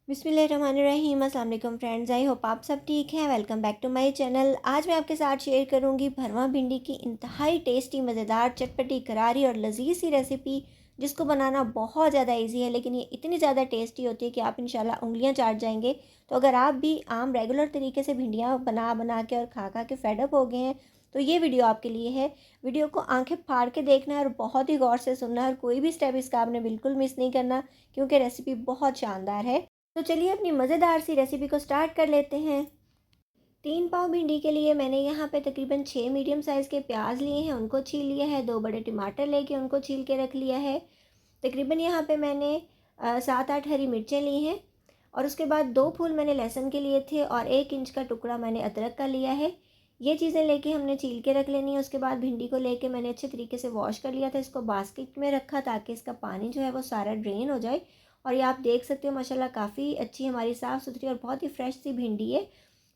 बिस्मिल्लाहिर्रहमानिर्रहीम। अस्सलाम वालेकुम फ्रेंड्स, आई होप आप सब ठीक हैं। Welcome back to my channel. आज मैं आपके साथ शेयर करूंगी भरवा भिंडी की इंतहाई टेस्टी, मज़ेदार, चटपटी, करारी और लजीज सी रेसिपी, जिसको बनाना बहुत ज़्यादा इजी है, लेकिन ये इतनी ज़्यादा टेस्टी होती है कि आप इंशाल्लाह उंगलियां चाट जाएंगे। तो अगर आप भी आम रेगुलर तरीके से भिंडियाँ बना बना के और खा खा के फेडअप हो गए हैं, तो ये वीडियो आपके लिए है। वीडियो को आंखें फाड़ के देखना है और बहुत ही गौर से सुनना है, और कोई भी स्टेप इसका आपने बिल्कुल मिस नहीं करना, क्योंकि रेसिपी बहुत शानदार है। तो चलिए अपनी मज़ेदार सी रेसिपी को स्टार्ट कर लेते हैं। 3 पाव भिंडी के लिए मैंने यहाँ पे तकरीबन 6 मीडियम साइज़ के प्याज लिए हैं, उनको छील लिया है। 2 बड़े टमाटर लेके उनको छील के रख लिया है। तकरीबन यहाँ पे मैंने 7-8 हरी मिर्चें ली हैं, और उसके बाद 2 फूल मैंने लहसुन के लिए थे, और 1 इंच का टुकड़ा मैंने अदरक का लिया है। ये चीज़ें लेके हमने छील के रख लेनी है। उसके बाद भिंडी को लेके मैंने अच्छे तरीके से वॉश कर लिया था, इसको बास्केट में रखा ताकि इसका पानी जो है वो सारा ड्रेन हो जाए। और ये आप देख सकते हो माशाल्लाह काफ़ी अच्छी हमारी साफ़ सुथरी और बहुत ही फ्रेश सी भिंडी है।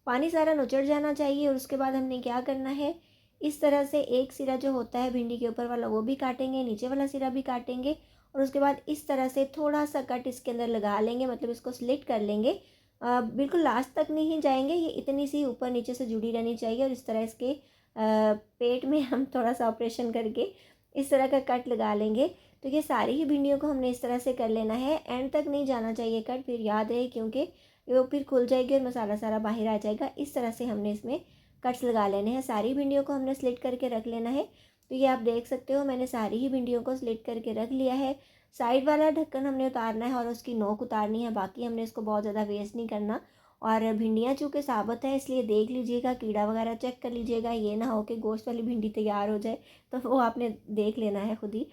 पानी सारा नुचड़ जाना चाहिए। और उसके बाद हमने क्या करना है, इस तरह से एक सिरा जो होता है भिंडी के ऊपर वाला वो भी काटेंगे, नीचे वाला सिरा भी काटेंगे, और उसके बाद इस तरह से थोड़ा सा कट इसके अंदर लगा लेंगे, मतलब इसको स्लिट कर लेंगे। बिल्कुल लास्ट तक नहीं जाएंगे, ये इतनी सी ऊपर नीचे से जुड़ी रहनी चाहिए। और इस तरह इसके पेट में हम थोड़ा सा ऑपरेशन करके इस तरह का कट लगा लेंगे। तो ये सारी ही भिंडियों को हमने इस तरह से कर लेना है। एंड तक नहीं जाना चाहिए कट, फिर याद रहे, क्योंकि वो फिर खुल जाएगी और मसाला सारा बाहर आ जाएगा। इस तरह से हमने इसमें कट्स लगा लेने हैं। सारी भिंडियों को हमने स्लिट करके रख लेना है। तो ये आप देख सकते हो मैंने सारी ही भिंडियों को स्लिट करके रख लिया है। साइड वाला ढक्कन हमने उतारना है और उसकी नोक उतारनी है, बाकी हमने इसको बहुत ज़्यादा वेस्ट नहीं करना। और भिंडियाँ चूँकि साबुत है, इसलिए देख लीजिएगा, कीड़ा वगैरह चेक कर लीजिएगा, ये ना हो कि गोश्त वाली भिंडी तैयार हो जाए, तो वो आपने देख लेना है खुद ही।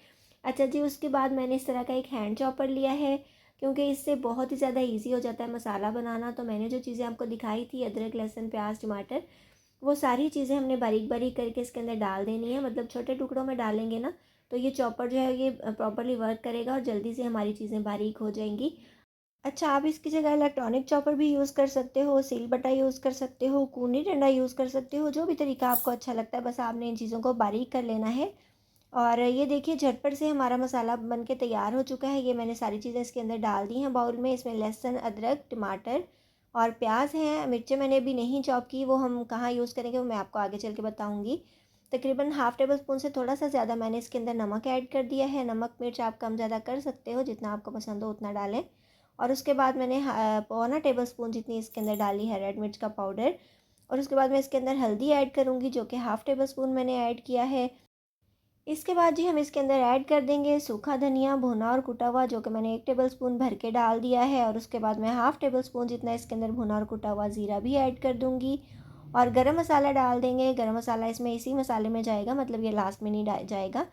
अच्छा जी, उसके बाद मैंने इस तरह का एक हैंड चॉपर लिया है, क्योंकि इससे बहुत ही ज़्यादा इजी हो जाता है मसाला बनाना। तो मैंने जो चीज़ें आपको दिखाई थी, अदरक, लहसुन, प्याज, टमाटर, वो सारी चीज़ें हमने बारीक बारीक करके इसके अंदर डाल देनी है। मतलब छोटे टुकड़ों में डालेंगे ना, तो ये चॉपर जो है ये प्रॉपरली वर्क करेगा और जल्दी से हमारी चीज़ें बारीक हो जाएंगी। अच्छा, आप इसकी जगह इलेक्ट्रॉनिक चॉपर भी यूज़ कर सकते हो, सील बट्टा यूज़ कर सकते हो, कूनी डंडा यूज़ कर सकते हो, जो भी तरीका आपको अच्छा लगता है। बस आपने इन चीज़ों को बारीक कर लेना है। और ये देखिए झटपट से हमारा मसाला बन के तैयार हो चुका है। ये मैंने सारी चीज़ें इसके अंदर डाल दी हैं बाउल में। इसमें लहसुन, अदरक, टमाटर और प्याज हैं। मिर्चें मैंने अभी नहीं चॉप की, वो हम कहाँ यूज़ करेंगे वो मैं आपको आगे चल के बताऊँगी। तकरीबन हाफ़ टेबल स्पून से थोड़ा सा ज़्यादा मैंने इसके अंदर नमक ऐड कर दिया है। नमक मिर्च आप कम ज़्यादा कर सकते हो, जितना आपको पसंद हो उतना डालें। और उसके बाद मैंने पौना टेबल स्पून जितनी इसके अंदर डाली है रेड मिर्च का पाउडर। और उसके बाद मैं इसके अंदर हल्दी ऐड करूँगी, जो कि हाफ़ टेबल स्पून मैंने ऐड किया है। इसके बाद जी हम इसके अंदर ऐड कर देंगे सूखा धनिया भुना और कुटा हुआ, जो कि मैंने 1 टेबल स्पून भर के डाल दिया है। और उसके बाद मैं हाफ़ टेबल स्पून जितना इसके अंदर भुना और कुटा हुआ ज़ीरा भी ऐड कर दूँगी। और गरम मसाला डाल देंगे। गरम मसाला इसमें इसी मसाले में जाएगा, मतलब ये लास्ट में नहीं जाएगा।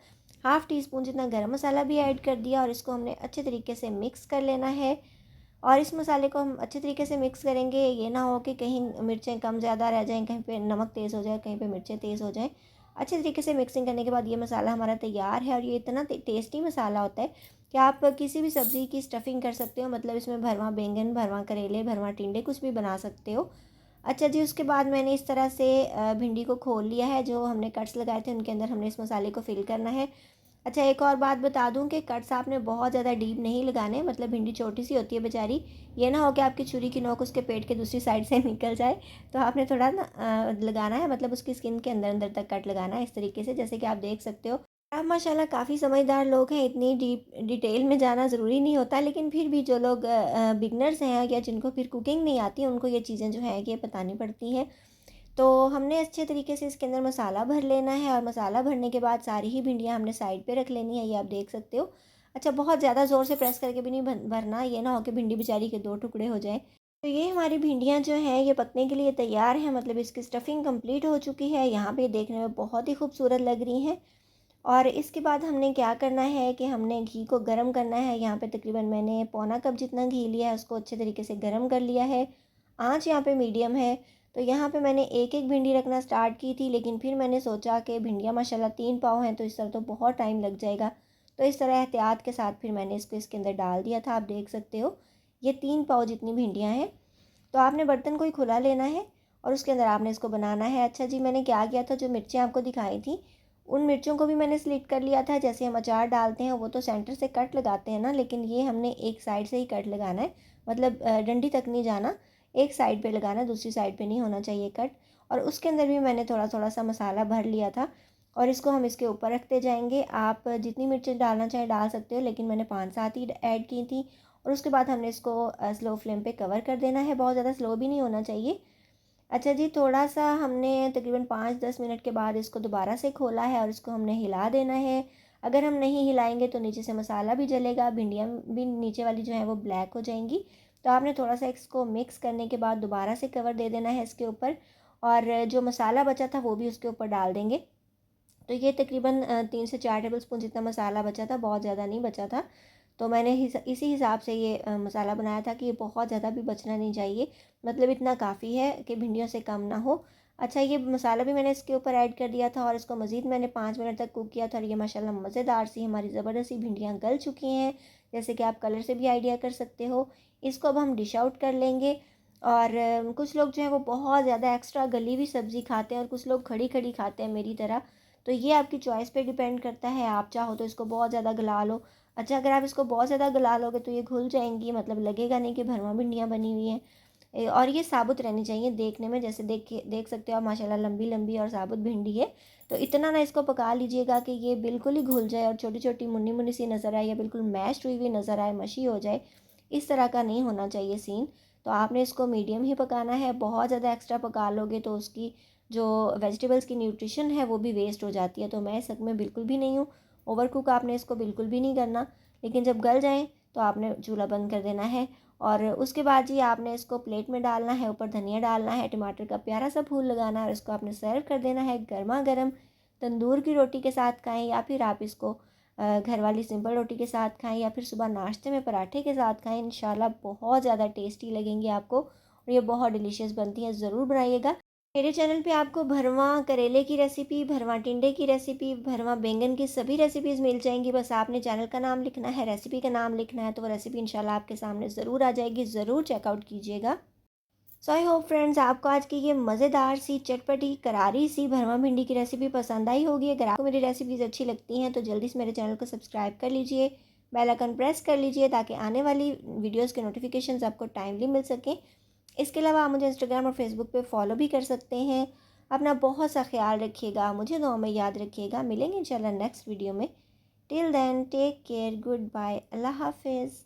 हाफ़ टी स्पून जितना गरम मसाला भी ऐड कर दिया, और इसको हमने अच्छे तरीके से मिक्स कर लेना है। और इस मसाले को हम अच्छे तरीके से मिक्स करेंगे। ये ना हो कि कहीं मिर्चें कम ज़्यादा रह जाएँ, कहीं पे नमक तेज़ हो जाए, कहीं पे मिर्चें तेज़ हो जाएँ। अच्छे तरीके से मिक्सिंग करने के बाद ये मसाला हमारा तैयार है। और ये इतना टेस्टी मसाला होता है कि आप किसी भी सब्ज़ी की स्टफ़िंग कर सकते हो। मतलब इसमें भरवा बैंगन, भरवा करेले, भरवा टिंडे कुछ भी बना सकते हो। अच्छा जी, उसके बाद मैंने इस तरह से भिंडी को खोल लिया है। जो हमने कट्स लगाए थे उनके अंदर हमने इस मसाले को फिल करना है। अच्छा, एक और बात बता दूं कि कट्स आपने बहुत ज़्यादा डीप नहीं लगाने, मतलब भिंडी छोटी सी होती है बेचारी। ये ना हो कि आपकी छुरी की नोक उसके पेट के दूसरी साइड से निकल जाए। तो आपने थोड़ा ना लगाना है, मतलब उसकी स्किन के अंदर अंदर तक कट लगाना है, इस तरीके से, जैसे कि आप देख सकते हो। आप माशाल्लाह काफ़ी समझदार लोग हैं, इतनी डीप डिटेल में जाना ज़रूरी नहीं होता, लेकिन फिर भी जो लोग बिगनर्स हैं या जिनको फिर कुकिंग नहीं आती, उनको ये चीज़ें जो हैं ये बतानी पड़ती हैं। तो हमने अच्छे तरीके से इसके अंदर मसाला भर लेना है। और मसाला भरने के बाद सारी ही भिंडियाँ हमने साइड पे रख लेनी है, ये आप देख सकते हो। अच्छा, बहुत ज़्यादा ज़ोर से प्रेस करके भी नहीं भरना, ये ना हो कि भिंडी बेचारी के 2 टुकड़े हो जाएँ। तो ये हमारी भिंडियाँ जो हैं ये पकने के लिए तैयार हैं, मतलब इसकी स्टफ़िंग कंप्लीट हो चुकी है। यहाँ पे देखने में बहुत ही खूबसूरत लग रही हैं। और इसके बाद हमने क्या करना है कि हमने घी को गर्म करना है। यहाँ पे तकरीबन मैंने पौना कप जितना घी लिया है, उसको अच्छे तरीके से गर्म कर लिया है। आँच यहाँ पे मीडियम है। तो यहाँ पे मैंने एक एक भिंडी रखना स्टार्ट की थी, लेकिन फिर मैंने सोचा कि भिंडियाँ माशाल्लाह 3 पाव हैं, तो इस तरह तो बहुत टाइम लग जाएगा। तो इस तरह एहतियात के साथ फिर मैंने इसको इसके अंदर डाल दिया था। आप देख सकते हो ये 3 पाव जितनी भिंडियाँ हैं। तो आपने बर्तन को ही खुला लेना है और उसके अंदर आपने इसको बनाना है। अच्छा जी, मैंने क्या किया था, जो मिर्चें आपको दिखाई थी उन मिर्चों को भी मैंने स्लिट कर लिया था। जैसे हम अचार डालते हैं वो तो सेंटर से कट लगाते हैं ना, लेकिन ये हमने एक साइड से ही कट लगाना है, मतलब डंडी तक नहीं जाना, एक साइड पे लगाना, दूसरी साइड पे नहीं होना चाहिए कट। और उसके अंदर भी मैंने थोड़ा थोड़ा सा मसाला भर लिया था और इसको हम इसके ऊपर रखते जाएंगे। आप जितनी मिर्चें डालना चाहें डाल सकते हो, लेकिन मैंने 5-7 ही ऐड की थी। और उसके बाद हमने इसको स्लो फ्लेम पे कवर कर देना है, बहुत ज़्यादा स्लो भी नहीं होना चाहिए। अच्छा जी, थोड़ा सा हमने तकरीबन 5-10 मिनट के बाद इसको दोबारा से खोला है और इसको हमने हिला देना है। अगर हम नहीं हिलाएंगे तो नीचे से मसाला भी जलेगा, भिंडियाँ भी नीचे वाली जो है वो ब्लैक हो जाएंगी। तो आपने थोड़ा सा इसको मिक्स करने के बाद दोबारा से कवर दे देना है इसके ऊपर, और जो मसाला बचा था वो भी उसके ऊपर डाल देंगे। तो ये तकरीबन 3 से 4 टेबल स्पून जितना मसाला बचा था, बहुत ज़्यादा नहीं बचा था। तो मैंने इसी हिसाब से ये मसाला बनाया था कि ये बहुत ज़्यादा भी बचना नहीं चाहिए, मतलब इतना काफ़ी है कि भिंडियों से कम ना हो। अच्छा, ये मसाला भी मैंने इसके ऊपर ऐड कर दिया था और इसको मज़ीद मैंने 5 मिनट तक कुक किया था और ये माशाल्लाह मज़ेदार सी हमारी ज़बरदस्त सी भिंडियाँ गल चुकी हैं, जैसे कि आप कलर से भी आइडिया कर सकते हो। इसको अब हम डिश आउट कर लेंगे। और कुछ लोग जो है वो बहुत ज़्यादा एक्स्ट्रा गली हुई सब्ज़ी खाते हैं और कुछ लोग खड़ी खड़ी खाते हैं मेरी तरह। तो ये आपकी चॉइस पे डिपेंड करता है, आप चाहो तो इसको बहुत ज़्यादा गला लो। अच्छा, अगर आप इसको बहुत ज़्यादा गला लोगे तो ये घुल जाएंगी, मतलब लगेगा नहीं कि भरवा भिंडियाँ बनी हुई हैं। और ये साबुत रहनी चाहिए देखने में, जैसे देख सकते हो आप, माशाल्लाह लंबी लंबी और साबुत भिंडी है। तो इतना ना इसको पका लीजिएगा कि ये बिल्कुल ही घुल जाए और छोटी छोटी मुन्नी मुन्नी सी नज़र आए या बिल्कुल मैश्ड हुई हुई नज़र आए, मशी हो जाए। इस तरह का नहीं होना चाहिए सीन। तो आपने इसको मीडियम ही पकाना है। बहुत ज़्यादा एक्स्ट्रा पका लोगे तो उसकी जो वेजिटेबल्स की न्यूट्रिशन है वो भी वेस्ट हो जाती है। तो मैं इस हक में बिल्कुल भी नहीं हूँ। ओवर कुक आपने इसको बिल्कुल भी नहीं करना, लेकिन जब गल जाएँ तो आपने चूल्हा बंद कर देना है। और उसके बाद जी आपने इसको प्लेट में डालना है, ऊपर धनिया डालना है, टमाटर का प्यारा सा फूल लगाना है और इसको आपने सर्व कर देना है गर्मा गर्म। तंदूर की रोटी के साथ खाएं या फिर आप इसको घर वाली सिंपल रोटी के साथ खाएं या फिर सुबह नाश्ते में पराठे के साथ खाएं। इंशाल्लाह बहुत ज़्यादा टेस्टी लगेंगी आपको और ये बहुत डिलीशियस बनती हैं, ज़रूर बनाइएगा। मेरे चैनल पे आपको भरवा करेले की रेसिपी, भरवा टिंडे की रेसिपी, भरवा बैंगन की सभी रेसिपीज़ मिल जाएंगी। बस आपने चैनल का नाम लिखना है, रेसिपी का नाम लिखना है, तो वो रेसिपी इंशाल्लाह आपके सामने ज़रूर आ जाएगी। ज़रूर चेकआउट कीजिएगा। सो आई होप फ्रेंड्स आपको आज की ये मज़ेदार सी चटपटी करारी सी भरवा भिंडी की रेसिपी पसंद आई होगी। अगर आपको मेरी रेसिपीज़ अच्छी लगती हैं तो जल्दी से मेरे चैनल को सब्सक्राइब कर लीजिए, बेल आइकन प्रेस कर लीजिए ताकि आने वाली वीडियोस के नोटिफिकेशंस आपको टाइमली मिल सकें। इसके अलावा आप मुझे इंस्टाग्राम और फेसबुक पे फॉलो भी कर सकते हैं। अपना बहुत सा ख्याल रखिएगा, मुझे दुआ में याद रखिएगा। मिलेंगे इंशाल्लाह नेक्स्ट वीडियो में। Till then take care, good bye, अल्लाह हाफिज़।